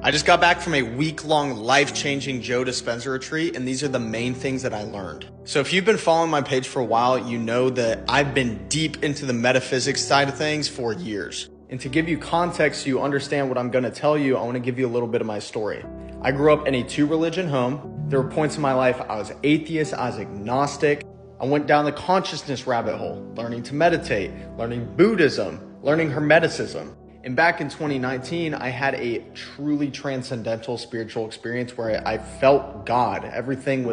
I just got back from a week-long life-changing Joe Dispenza retreat, and these are the main things that I learned. So if you've been following my page for a while, you know that I've been deep into the metaphysics side of things for years. And to give you context so you understand what I'm going to tell you, I want to give you a little bit of my story. I grew up in a two-religion home. There were points in my life I was atheist, I was agnostic. I went down the consciousness rabbit hole, learning to meditate, learning Buddhism, learning Hermeticism. And back in 2019, I had a truly transcendental spiritual experience where I felt God. Everything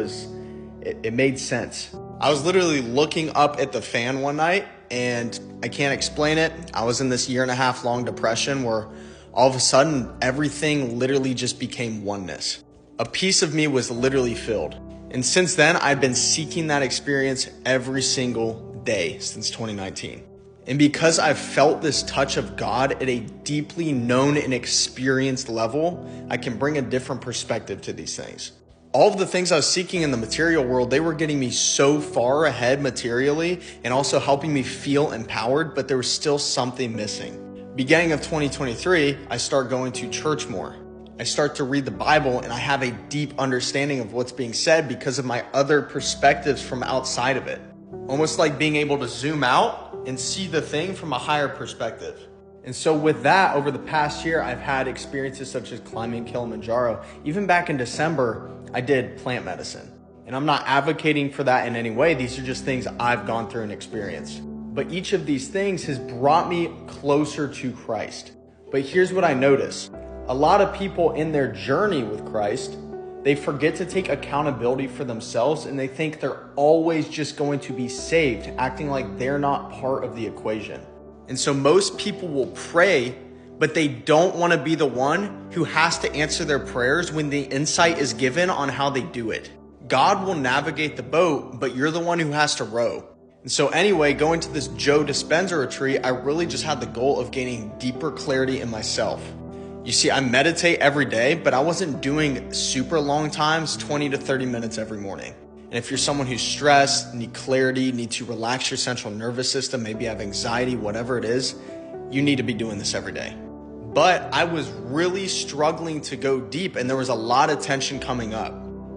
it made sense. I was literally looking up at the fan one night, and I can't explain it. I was in this 1.5 year long depression where all of a sudden, everything literally just became oneness. A piece of me was literally filled. And since then, I've been seeking that experience every single day since 2019. And because I've felt this touch of God at a deeply known and experienced level, I can bring a different perspective to these things. All of the things I was seeking in the material world, they were getting me so far ahead materially and also helping me feel empowered, but there was still something missing. Beginning of 2023, I start going to church more. I start to read the Bible, and I have a deep understanding of what's being said because of my other perspectives from outside of it. Almost like being able to zoom out and see the thing from a higher perspective. And so with that, over the past year, I've had experiences such as climbing Kilimanjaro. Even back in December, I did plant medicine. And I'm not advocating for that in any way. These are just things I've gone through and experienced. But each of these things has brought me closer to Christ. But here's what I notice. A lot of people in their journey with Christ, they forget to take accountability for themselves, and they think they're always just going to be saved, acting like they're not part of the equation. And so most people will pray, but they don't want to be the one who has to answer their prayers when the insight is given on how they do it. God will navigate the boat, but you're the one who has to row. And so anyway, going to this Joe Dispenza retreat, I really just had the goal of gaining deeper clarity in myself. You see, I meditate every day, but I wasn't doing super long times, 20 to 30 minutes every morning. And if you're someone who's stressed, need clarity, need to relax your central nervous system, maybe have anxiety, whatever it is, you need to be doing this every day. But I was really struggling to go deep, and there was a lot of tension coming up.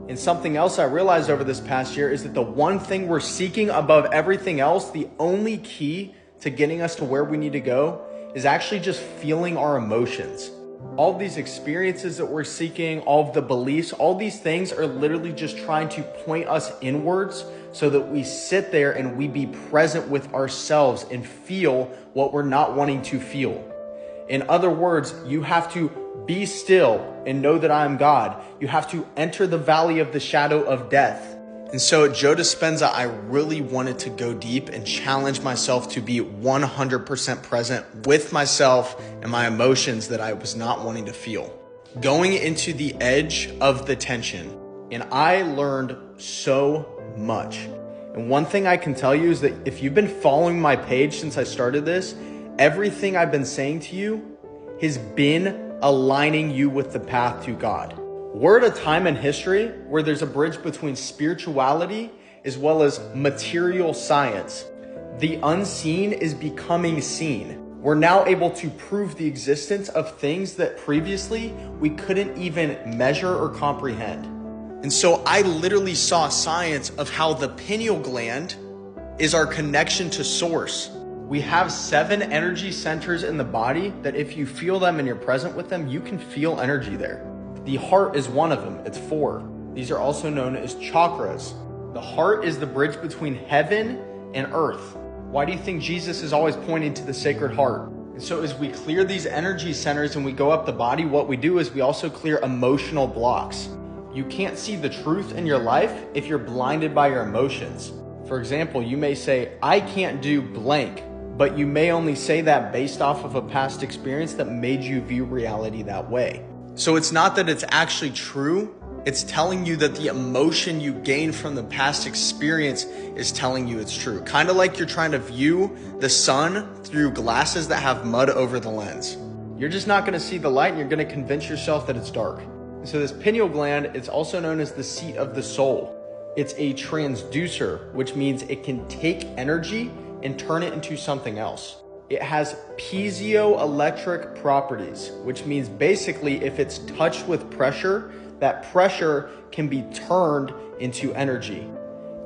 And something else I realized over this past year is that the one thing we're seeking above everything else, the only key to getting us to where we need to go, is actually just feeling our emotions. All of these experiences that we're seeking, all of the beliefs, all these things are literally just trying to point us inwards so that we sit there and we be present with ourselves and feel what we're not wanting to feel. In other words, you have to be still and know that I am God. You have to enter the valley of the shadow of death. And so at Joe Dispenza, I really wanted to go deep and challenge myself to be 100% present with myself and my emotions that I was not wanting to feel. Going into the edge of the tension, and I learned so much. And one thing I can tell you is that if you've been following my page since I started this, everything I've been saying to you has been aligning you with the path to God. We're at a time in history where there's a bridge between spirituality as well as material science. The unseen is becoming seen. We're now able to prove the existence of things that previously we couldn't even measure or comprehend. And so I literally saw science of how the pineal gland is our connection to source. We have 7 energy centers in the body that if you feel them and you're present with them, you can feel energy there. The heart is one of them. It's 4. These are also known as chakras. The heart is the bridge between heaven and earth. Why do you think Jesus is always pointing to the Sacred Heart? And so as we clear these energy centers and we go up the body, what we do is we also clear emotional blocks. You can't see the truth in your life if you're blinded by your emotions. For example, you may say, I can't do blank, but you may only say that based off of a past experience that made you view reality that way. So it's not that it's actually true, it's telling you that the emotion you gained from the past experience is telling you it's true. Kind of like you're trying to view the sun through glasses that have mud over the lens. You're just not going to see the light, and you're going to convince yourself that it's dark. And so this pineal gland, it's also known as the seat of the soul. It's a transducer, which means it can take energy and turn it into something else. It has piezoelectric properties, which means basically if it's touched with pressure, that pressure can be turned into energy.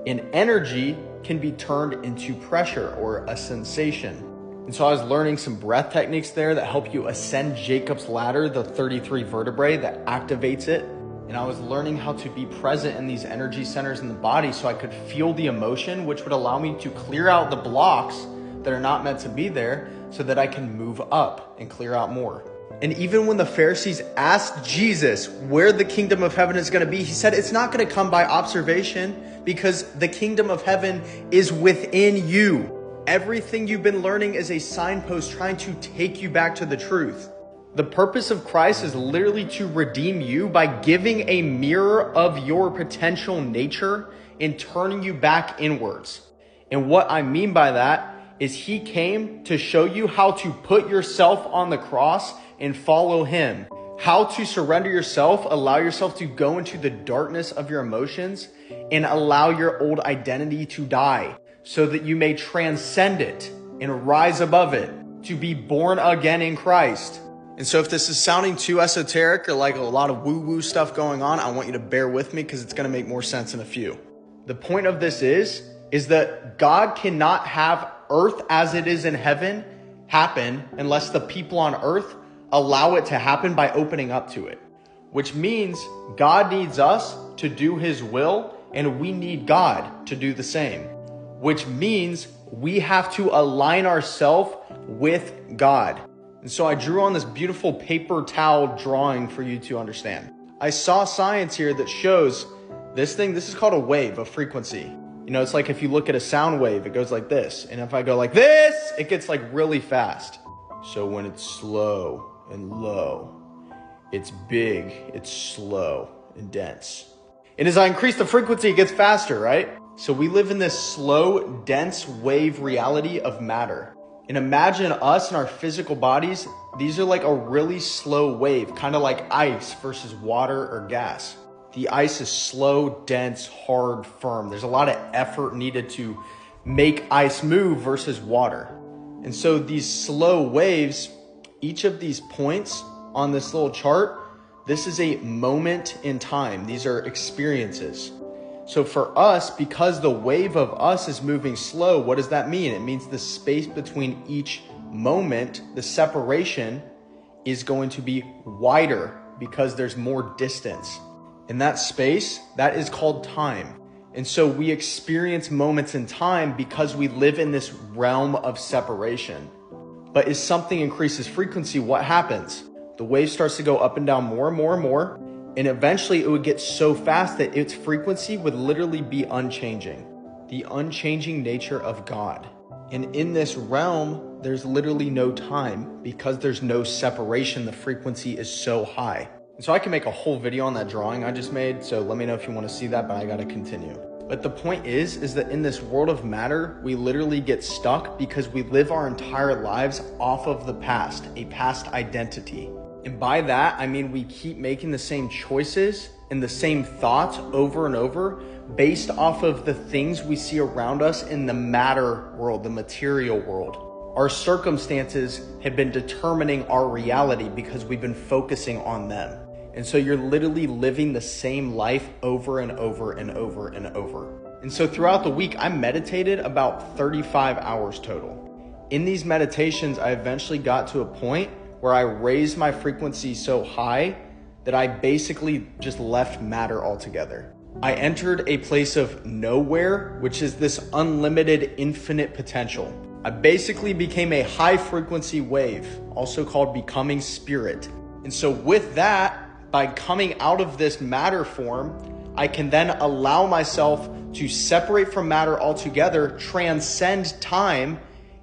And energy can be turned into pressure or a sensation. And so I was learning some breath techniques there that help you ascend Jacob's ladder, the 33 vertebrae that activates it. And I was learning how to be present in these energy centers in the body so I could feel the emotion, which would allow me to clear out the blocks that are not meant to be there so that I can move up and clear out more. And even when the Pharisees asked Jesus where the kingdom of heaven is going to be, he said it's not going to come by observation because the kingdom of heaven is within you. Everything you've been learning is a signpost trying to take you back to the truth. The purpose of Christ is literally to redeem you by giving a mirror of your potential nature and turning you back inwards. And what I mean by that is he came to show you how to put yourself on the cross and follow him. How to surrender yourself, allow yourself to go into the darkness of your emotions and allow your old identity to die so that you may transcend it and rise above it to be born again in Christ. And so if this is sounding too esoteric or like a lot of woo-woo stuff going on, I want you to bear with me because it's going to make more sense in a few. The point of this is that God cannot have earth as it is in heaven happen unless the people on earth allow it to happen by opening up to it, which means God needs us to do his will and we need God to do the same, which means we have to align ourselves with God. And so I drew on this beautiful paper towel drawing for you to understand. I saw science here that shows this thing. This is called a wave, a frequency. You know, it's like if you look at a sound wave, it goes like this. And if I go like this, it gets like really fast. So when it's slow and low, it's big, it's slow and dense. And as I increase the frequency, it gets faster, right? So we live in this slow, dense wave reality of matter. And imagine us in our physical bodies. These are like a really slow wave, kind of like ice versus water or gas. The ice is slow, dense, hard, firm. There's a lot of effort needed to make ice move versus water. And so these slow waves, each of these points on this little chart, this is a moment in time. These are experiences. So for us, because the wave of us is moving slow, what does that mean? It means the space between each moment, the separation is going to be wider because there's more distance. In that space, that is called time. And so we experience moments in time because we live in this realm of separation. But as something increases frequency, what happens? The wave starts to go up and down more and more and more. And eventually it would get so fast that its frequency would literally be unchanging. The unchanging nature of God. And in this realm, there's literally no time because there's no separation. The frequency is so high. And so I can make a whole video on that drawing I just made. So let me know if you want to see that, but I got to continue. But the point is that in this world of matter, we literally get stuck because we live our entire lives off of the past, a past identity. And by that, I mean we keep making the same choices and the same thoughts over and over based off of the things we see around us in the matter world, the material world. Our circumstances have been determining our reality because we've been focusing on them. And so you're literally living the same life over and over and over and over. And so throughout the week, I meditated about 35 hours total. In these meditations, I eventually got to a point where I raised my frequency so high that I basically just left matter altogether. I entered a place of nowhere, which is this unlimited infinite potential. I basically became a high frequency wave, also called becoming spirit. And so with that, by coming out of this matter form, I can then allow myself to separate from matter altogether, transcend time,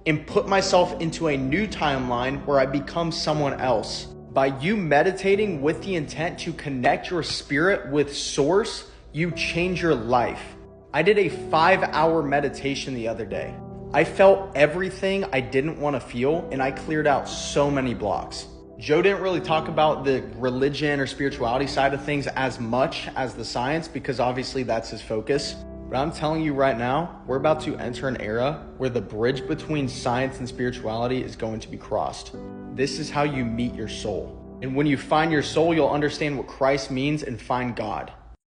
and put myself into a new timeline where I become someone else. By you meditating with the intent to connect your spirit with source, you change your life. I did a 5-hour meditation the other day. I felt everything I didn't want to feel, and I cleared out so many blocks. Joe didn't really talk about the religion or spirituality side of things as much as the science because obviously that's his focus. But I'm telling you right now, we're about to enter an era where the bridge between science and spirituality is going to be crossed. This is how you meet your soul. And when you find your soul, you'll understand what Christ means and find God.